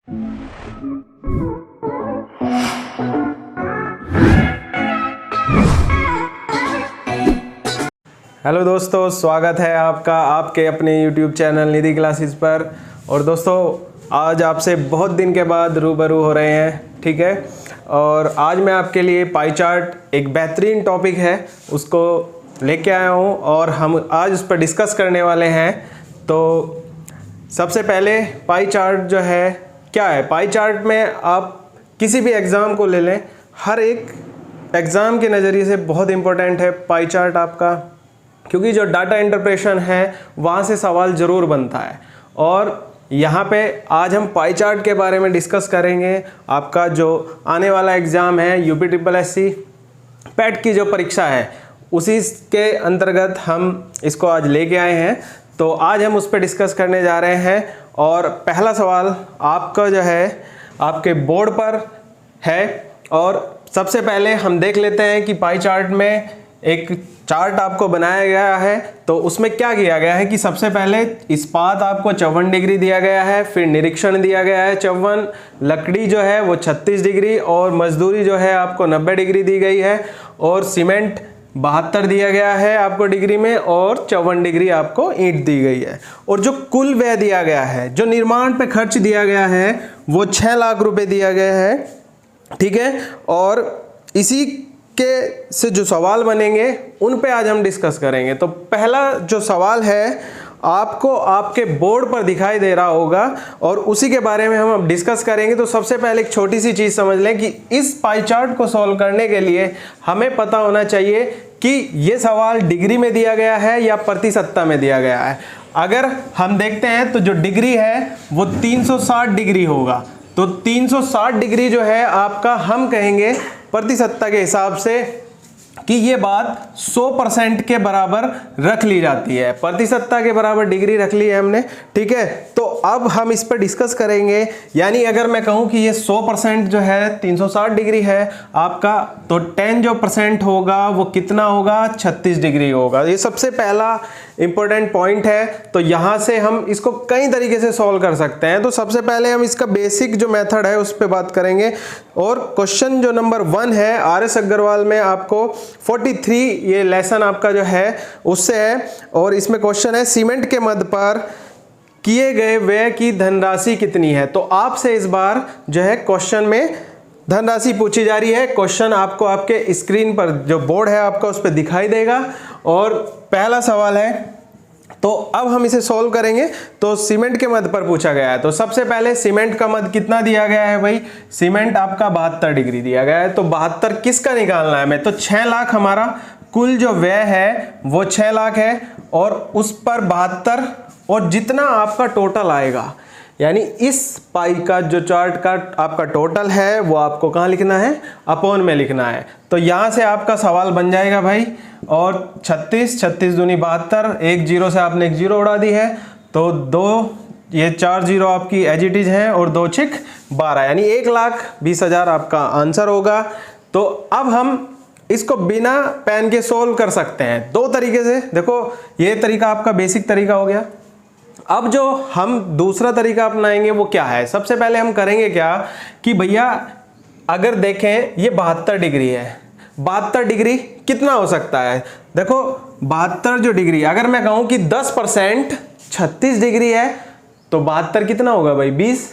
Hello दोस्तों, स्वागत है आपका आपके अपने YouTube चैनल निधि क्लासेस पर। और दोस्तों, आज आपसे बहुत दिन के बाद रूबरू हो रहे हैं, ठीक है। और आज मैं आपके लिए पाई चार्ट एक बेहतरीन टॉपिक है, उसको लेके आया हूँ और हम आज उस पर डिस्कस करने वाले हैं। तो सबसे पहले पाई चार्ट जो है क्या है। पाई चार्ट में आप किसी भी एग्ज़ाम को ले लें, हर एक एग्ज़ाम के नज़रिए से बहुत इम्पोर्टेंट है पाई चार्ट आपका, क्योंकि जो डाटा इंटरप्रेशन है वहाँ से सवाल ज़रूर बनता है। और यहाँ पे आज हम पाई चार्ट के बारे में डिस्कस करेंगे। आपका जो आने वाला एग्ज़ाम है UPSSC पैट की जो परीक्षा है, उसी के अंतर्गत हम इसको आज लेके आए हैं। तो आज हम उस पर डिस्कस करने जा रहे हैं। और पहला सवाल आपका जो है आपके बोर्ड पर है। और सबसे पहले हम देख लेते हैं कि पाई चार्ट में एक चार्ट आपको बनाया गया है, तो उसमें क्या किया गया है कि सबसे पहले इस्पात आपको 54 डिग्री दिया गया है, फिर निरीक्षण दिया गया है 54, लकड़ी जो है वो 36 डिग्री और मजदूरी जो है आपको 90 डिग्री दी गई है, और सीमेंट 72 दिया गया है आपको डिग्री में, और 54 डिग्री आपको ईंट दी गई है। और जो कुल व्यय दिया गया है, जो निर्माण पे खर्च दिया गया है, वो 6 लाख रुपए दिया गया है, ठीक है। और इसी के से जो सवाल बनेंगे उन पे आज हम डिस्कस करेंगे। तो पहला जो सवाल है आपको आपके बोर्ड पर दिखाई दे रहा होगा और उसी के बारे में हम अब डिस्कस करेंगे। तो सबसे पहले एक छोटी सी चीज़ समझ लें कि इस पाई चार्ट को सॉल्व करने के लिए हमें पता होना चाहिए कि ये सवाल डिग्री में दिया गया है या प्रतिशतता में दिया गया है। अगर हम देखते हैं तो जो डिग्री है वो 360 डिग्री होगा। तो 360 डिग्री जो है आपका, हम कहेंगे प्रतिशतता के हिसाब से कि ये बात 100% के बराबर रख ली जाती है। प्रतिशतता के बराबर डिग्री रख ली है हमने, ठीक है। तो अब हम इस पर डिस्कस करेंगे। यानी अगर मैं कहूँ कि ये 100% जो है 360 डिग्री है आपका, तो 10 जो परसेंट होगा वो कितना होगा, 36 डिग्री होगा। ये सबसे पहला इंपॉर्टेंट पॉइंट है। तो यहाँ से हम इसको कई तरीके से सॉल्व कर सकते हैं। तो सबसे पहले हम इसका बेसिक जो मेथड है उस पर बात करेंगे। और क्वेश्चन जो नंबर 1 है RS अग्रवाल में आपको 43 ये लेसन आपका जो है उससे है। और इसमें क्वेश्चन है सीमेंट के मद पर किए गए व्यय की धनराशि कितनी है। तो आपसे इस बार जो है क्वेश्चन में धनराशि पूछी जा रही है। क्वेश्चन आपको आपके स्क्रीन पर जो बोर्ड है आपका उस पर दिखाई देगा। और पहला सवाल है, तो अब हम इसे सॉल्व करेंगे। तो सीमेंट के मद पर पूछा गया है, तो सबसे पहले सीमेंट का मद कितना दिया गया है भाई, सीमेंट आपका 72 डिग्री दिया गया है। तो 72 किसका निकालना है हमें, तो 6 लाख हमारा कुल जो व्यय है वो 6 लाख है, और उस पर 72 और जितना आपका टोटल आएगा, यानी इस पाई का जो चार्ट का आपका टोटल है वो आपको कहाँ लिखना है, अपॉन में लिखना है। तो यहाँ से आपका सवाल बन जाएगा भाई। और 36 36 दूनी 72, एक जीरो से आपने एक जीरो उड़ा दी है, तो 2 ये 4 जीरो आपकी एज इट इज हैं, और 2 6 12, यानी 1,20,000 आपका आंसर होगा। तो अब हम इसको बिना पेन के सोल्व कर सकते हैं 2 तरीके से। देखो, ये तरीका आपका बेसिक तरीका हो गया। अब जो हम दूसरा तरीका अपनाएंगे वो क्या है, सबसे पहले हम करेंगे क्या कि भैया अगर देखें ये 72 डिग्री है, 72 डिग्री कितना हो सकता है। देखो 72 जो डिग्री, अगर मैं कहूं कि 10% 36 डिग्री है, तो 72 कितना होगा भाई, 20।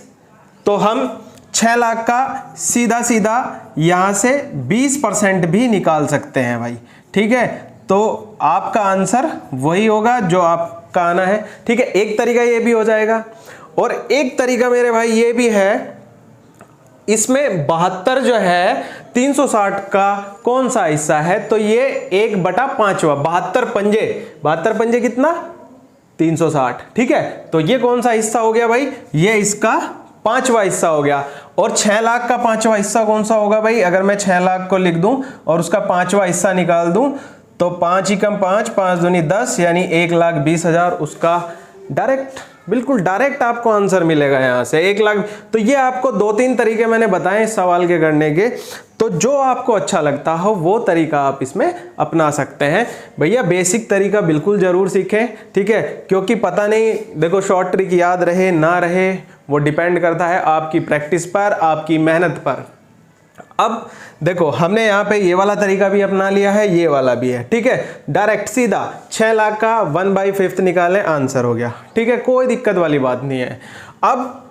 तो हम 6 लाख का सीधा सीधा यहां से 20% भी निकाल सकते हैं भाई, ठीक है। तो आपका आंसर वही होगा जो आपका आना है, ठीक है। एक तरीका ये भी हो जाएगा। और एक तरीका मेरे भाई ये भी है, इसमें 72 जो है 360 का कौन सा हिस्सा है, तो ये 1/5, 72 पंजे कितना, 360, ठीक है। तो ये कौन सा हिस्सा हो गया भाई, ये इसका 5वां हिस्सा हो गया। और 6 लाख का 5वां हिस्सा कौन सा होगा भाई, अगर मैं 6 लाख को लिख दूं और उसका 5वां हिस्सा निकाल दूं, तो 5 ही कम 5, 5 दूनी 10, यानी 1,20,000 उसका डायरेक्ट, बिल्कुल डायरेक्ट आपको आंसर मिलेगा यहाँ से 1 लाख। तो ये आपको 2-3 तरीके मैंने बताए इस सवाल के करने के, तो जो आपको अच्छा लगता हो वो तरीका आप इसमें अपना सकते हैं। भैया बेसिक तरीका बिल्कुल ज़रूर सीखें, ठीक है, क्योंकि पता नहीं, देखो शॉर्ट ट्रिक याद रहे ना रहे वो डिपेंड करता है आपकी प्रैक्टिस पर, आपकी मेहनत पर। अब देखो हमने यहाँ पे ये वाला तरीका भी अपना लिया है, ये वाला भी है, ठीक है, डायरेक्ट सीधा 6 लाख का 1/5 निकालें, आंसर हो गया, ठीक है, कोई दिक्कत वाली बात नहीं है। अब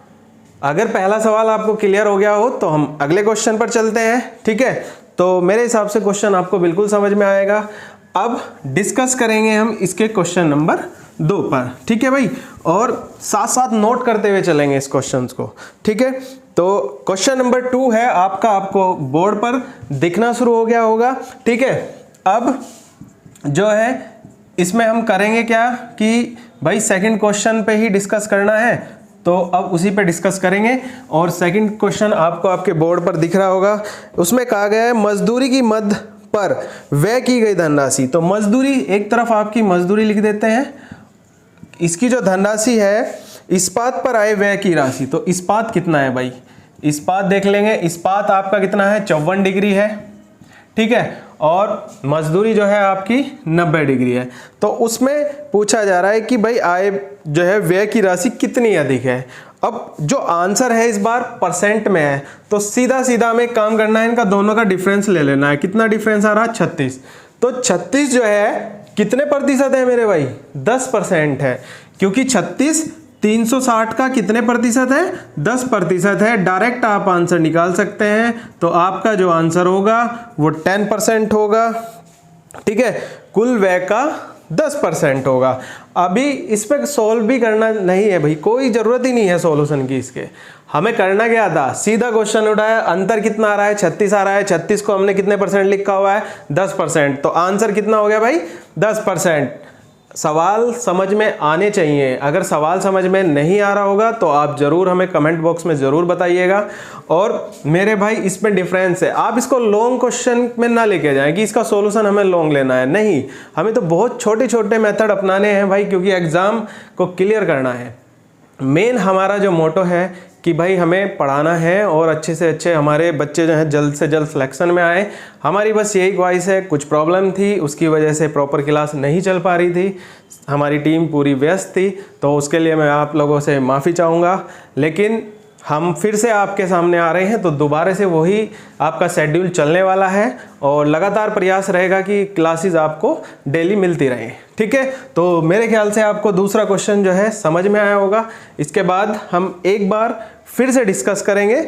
अगर पहला सवाल आपको क्लियर हो गया हो तो हम अगले क्वेश्चन पर चलते हैं, ठीक है। तो मेरे हिसाब से क्वेश्चन आपको बिल्कुल समझ में आएगा। अब डिस्कस करेंगे हम इसके क्वेश्चन नंबर 2 पर, ठीक है भाई, और साथ साथ नोट करते हुए चलेंगे इस क्वेश्चन को, ठीक है। तो क्वेश्चन नंबर 2 है आपका, आपको बोर्ड पर दिखना शुरू हो गया होगा, ठीक है। अब जो है इसमें हम करेंगे क्या कि भाई सेकंड क्वेश्चन पे ही डिस्कस करना है, तो अब उसी पे डिस्कस करेंगे। और सेकंड क्वेश्चन आपको आपके बोर्ड पर दिख रहा होगा, उसमें कहा गया है मजदूरी की मद पर व्यय की गई धनराशि। तो मजदूरी, एक तरफ आपकी मजदूरी लिख देते हैं, इसकी जो धनराशि है इस्पात पर आए व्यय की राशि। तो इस्पात कितना है भाई, इस्पात देख लेंगे, इस्पात आपका कितना है 54 डिग्री है, ठीक है, और मजदूरी जो है आपकी 90 डिग्री है। तो उसमें पूछा जा रहा है कि भाई आय जो है व्यय की राशि कितनी अधिक है। अब जो आंसर है इस बार परसेंट में है, तो सीधा सीधा हमें काम करना है, इनका दोनों का डिफरेंस ले लेना है। कितना डिफरेंस आ रहा है 36, तो 36 जो है कितने प्रतिशत है मेरे भाई, 10% है, क्योंकि 36 360 का कितने प्रतिशत है, 10% है। डायरेक्ट आप आंसर निकाल सकते हैं, तो आपका जो आंसर होगा वो 10% होगा, ठीक है, कुल व्यय का 10% होगा। अभी इस पर सॉल्व भी करना नहीं है भाई, कोई ज़रूरत ही नहीं है सॉल्यूशन की इसके। हमें करना क्या था, सीधा क्वेश्चन उठाया, अंतर कितना आ रहा है 36 आ रहा है, 36 को हमने कितने परसेंट लिखा हुआ है 10%, तो आंसर कितना हो गया भाई 10%। सवाल समझ में आने चाहिए, अगर सवाल समझ में नहीं आ रहा होगा तो आप ज़रूर हमें कमेंट बॉक्स में ज़रूर बताइएगा। और मेरे भाई इसमें डिफरेंस है, आप इसको लॉन्ग क्वेश्चन में ना लेके जाएं कि इसका सॉल्यूशन हमें लॉन्ग लेना है, नहीं, हमें तो बहुत छोटे छोटे मेथड अपनाने हैं भाई, क्योंकि एग्ज़ाम को क्लियर करना है। मेन हमारा जो मोटो है कि भाई हमें पढ़ाना है और अच्छे से अच्छे हमारे बच्चे जो हैं जल्द से जल्द सिलेक्शन में आए। हमारी बस यही ख्वाहिश है, कुछ प्रॉब्लम थी उसकी वजह से प्रॉपर क्लास नहीं चल पा रही थी, हमारी टीम पूरी व्यस्त थी, तो उसके लिए मैं आप लोगों से माफ़ी चाहूँगा। लेकिन हम फिर से आपके सामने आ रहे हैं, तो दोबारा से वही आपका शेड्यूल चलने वाला है और लगातार प्रयास रहेगा कि क्लासेस आपको डेली मिलती रहें, ठीक है। तो मेरे ख्याल से आपको दूसरा क्वेश्चन जो है समझ में आया होगा। इसके बाद हम एक बार फिर से डिस्कस करेंगे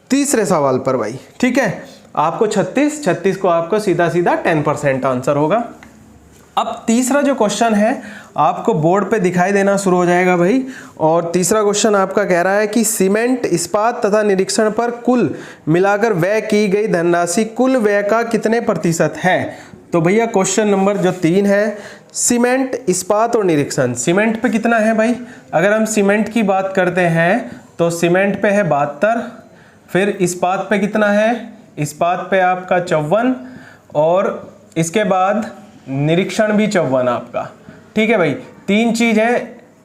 तीसरे सवाल पर भाई, ठीक है। आपको 36 को आपको सीधा सीधा 10% आंसर होगा। अब तीसरा जो क्वेश्चन है आपको बोर्ड पे दिखाई देना शुरू हो जाएगा भाई, और तीसरा क्वेश्चन आपका कह रहा है कि सीमेंट, इस्पात तथा निरीक्षण पर कुल मिलाकर व्यय की गई धनराशि कुल व्यय का कितने प्रतिशत है। तो भैया क्वेश्चन नंबर जो 3 है, सीमेंट, इस्पात और निरीक्षण। सीमेंट पे कितना है भाई, अगर हम सीमेंट की बात करते हैं तो सीमेंट पे है 72, फिर इस्पात पे कितना है, इस्पात पे आपका 54, और इसके बाद निरीक्षण भी 54 आपका, ठीक है भाई, 3 चीज़ है,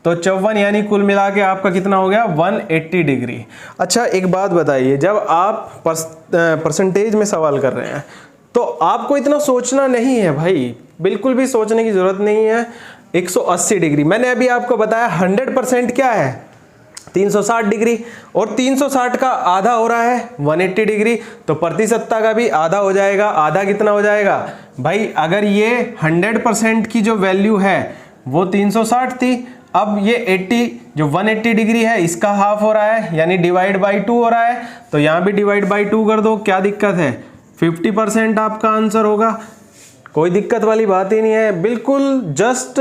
तो 54 यानी कुल मिला के आपका कितना हो गया 180 डिग्री। अच्छा एक बात बताइए, जब आप परसेंटेज में सवाल कर रहे हैं तो आपको इतना सोचना नहीं है भाई, बिल्कुल भी सोचने की ज़रूरत नहीं है। 180 डिग्री मैंने अभी आपको बताया, 100% क्या है 360 डिग्री, और 360 का आधा हो रहा है 180 डिग्री, तो प्रतिशतता का भी आधा हो जाएगा। आधा कितना हो जाएगा भाई, अगर ये 100% की जो वैल्यू है वो 360 थी, अब ये 80 जो 180 डिग्री है इसका हाफ हो रहा है, यानी डिवाइड बाई 2 हो रहा है, तो यहाँ भी डिवाइड बाई 2 कर दो, क्या दिक्कत है, 50% आपका आंसर होगा। कोई दिक्कत वाली बात ही नहीं है, बिल्कुल जस्ट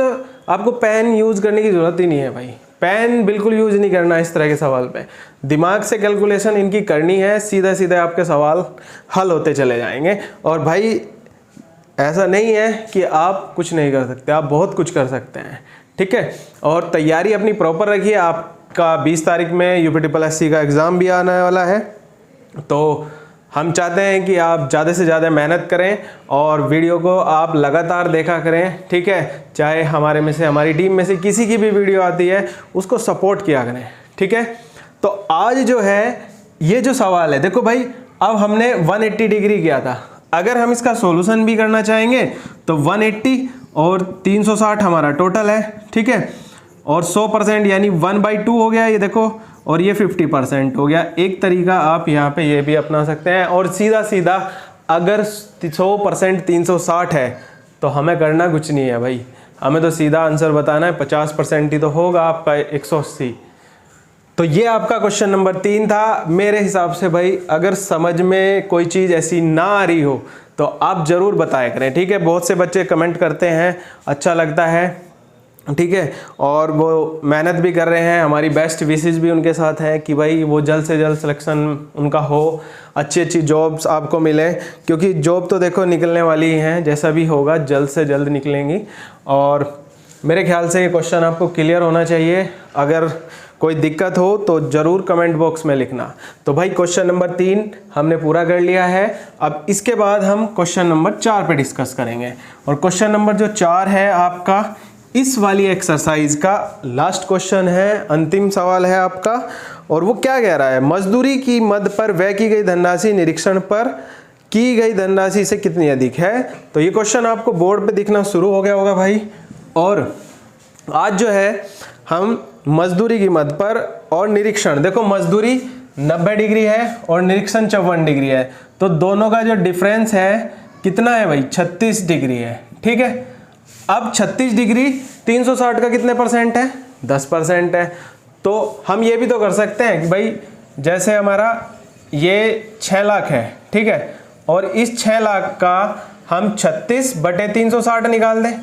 आपको पेन यूज़ करने की ज़रूरत ही नहीं है भाई, पेन बिल्कुल यूज़ नहीं करना इस तरह के सवाल पे, दिमाग से कैलकुलेशन इनकी करनी है, सीधा सीधा आपके सवाल हल होते चले जाएंगे। और भाई ऐसा नहीं है कि आप कुछ नहीं कर सकते, आप बहुत कुछ कर सकते हैं, ठीक है। और तैयारी अपनी प्रॉपर रखिए, आपका 20 तारीख में UPSSC का एग्ज़ाम भी आने वाला है, तो हम चाहते हैं कि आप ज़्यादा से ज़्यादा मेहनत करें और वीडियो को आप लगातार देखा करें, ठीक है। चाहे हमारे में से, हमारी टीम में से किसी की भी वीडियो आती है उसको सपोर्ट किया करें, ठीक है। तो आज जो है ये जो सवाल है, देखो भाई, अब हमने 180 डिग्री किया था, अगर हम इसका सॉल्यूशन भी करना चाहेंगे तो 180 और 360 हमारा टोटल है, ठीक है। और 100% यानी 1/2 हो गया ये देखो, और ये 50% हो गया। एक तरीका आप यहाँ पे ये भी अपना सकते हैं। और सीधा सीधा अगर 100% 360 है तो हमें करना कुछ नहीं है भाई, हमें तो सीधा आंसर बताना है, 50% ही तो होगा आपका 180। तो ये आपका क्वेश्चन नंबर 3 था। मेरे हिसाब से भाई अगर समझ में कोई चीज़ ऐसी ना आ रही हो तो आप ज़रूर बताया करें, ठीक है। बहुत से बच्चे कमेंट करते हैं, अच्छा लगता है, ठीक है, और वो मेहनत भी कर रहे हैं, हमारी बेस्ट विशेस भी उनके साथ है कि भाई वो जल्द से जल्द सिलेक्शन उनका हो, अच्छी अच्छी जॉब्स आपको मिले, क्योंकि जॉब तो देखो निकलने वाली ही हैं, जैसा भी होगा जल्द से जल्द निकलेंगी। और मेरे ख्याल से ये क्वेश्चन आपको क्लियर होना चाहिए। अगर कोई दिक्कत हो तो ज़रूर कमेंट बॉक्स में लिखना। तो भाई क्वेश्चन नंबर 3 हमने पूरा कर लिया है। अब इसके बाद हम क्वेश्चन नंबर 4 पे डिस्कस करेंगे। और क्वेश्चन नंबर जो 4 है आपका इस वाली एक्सरसाइज का लास्ट क्वेश्चन है, अंतिम सवाल है आपका। और वो क्या कह रहा है, मजदूरी की मद पर व्यय की गई धनराशि निरीक्षण पर की गई धनराशि से कितनी अधिक है। तो ये क्वेश्चन आपको बोर्ड पे दिखना शुरू हो गया होगा भाई। और आज जो है हम मजदूरी की मद पर और निरीक्षण, देखो मजदूरी 90 डिग्री है और निरीक्षण 54 डिग्री है, तो दोनों का जो डिफरेंस है कितना है भाई, 36 डिग्री है, ठीक है। अब 36 डिग्री 360 का कितने परसेंट है, 10% है। तो हम ये भी तो कर सकते हैं कि भाई जैसे हमारा ये 6 लाख है, ठीक है, और इस 6 लाख का हम 36/360 निकाल दें,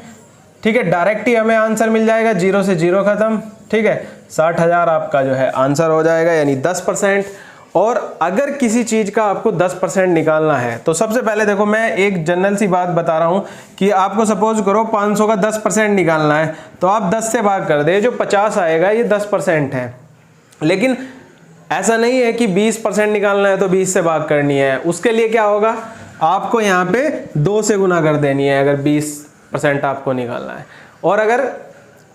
ठीक है। डायरेक्ट ही हमें आंसर मिल जाएगा, 0 से 0 खत्म, ठीक है। 60,000 आपका जो है आंसर हो जाएगा, यानी 10%। और अगर किसी चीज़ का आपको 10% निकालना है तो सबसे पहले देखो मैं एक जनरल सी बात बता रहा हूँ कि आपको सपोज करो 500 का 10% निकालना है तो आप 10 से भाग कर दे, जो 50 आएगा ये 10% है। लेकिन ऐसा नहीं है कि 20% निकालना है तो 20 से भाग करनी है, उसके लिए क्या होगा, आपको यहाँ पे 2 से गुना कर देनी है अगर 20% आपको निकालना है। और अगर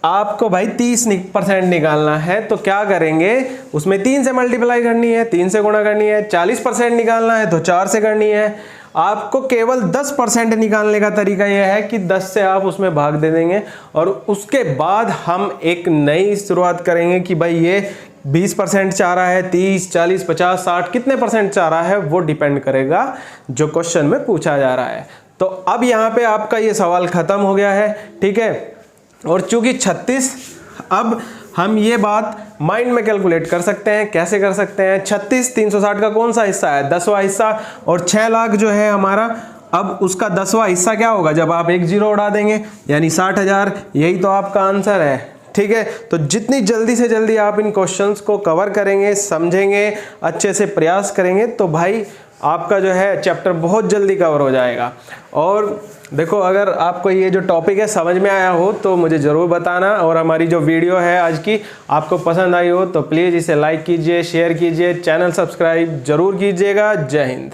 आपको भाई 30% निकालना है तो क्या करेंगे, उसमें 3 से मल्टीप्लाई करनी है, 3 से गुणा करनी है। 40% निकालना है तो 4 से करनी है। आपको केवल 10% निकालने का तरीका यह है कि 10 से आप उसमें भाग दे देंगे और उसके बाद हम एक नई शुरुआत करेंगे कि भाई ये 20% चाह रहा है, 30, 40, 50, 60 कितने परसेंट चाह रहा है वो डिपेंड करेगा जो क्वेश्चन में पूछा जा रहा है। तो अब यहाँ पे आपका ये सवाल खत्म हो गया है, ठीक है। और चूंकि 36, अब हम ये बात माइंड में कैलकुलेट कर सकते हैं। कैसे कर सकते हैं, 36 360 का कौन सा हिस्सा है, 10वां हिस्सा, और 6 लाख जो है हमारा, अब उसका 10वां हिस्सा क्या होगा, जब आप एक जीरो उड़ा देंगे यानी 60,000, यही तो आपका आंसर है, ठीक है। तो जितनी जल्दी से जल्दी आप इन क्वेश्चंस को कवर करेंगे, समझेंगे, अच्छे से प्रयास करेंगे तो भाई आपका जो है चैप्टर बहुत जल्दी कवर हो जाएगा। और देखो अगर आपको ये जो टॉपिक है समझ में आया हो तो मुझे ज़रूर बताना, और हमारी जो वीडियो है आज की आपको पसंद आई हो तो प्लीज़ इसे लाइक कीजिए, शेयर कीजिए, चैनल सब्सक्राइब ज़रूर कीजिएगा। जय हिंद।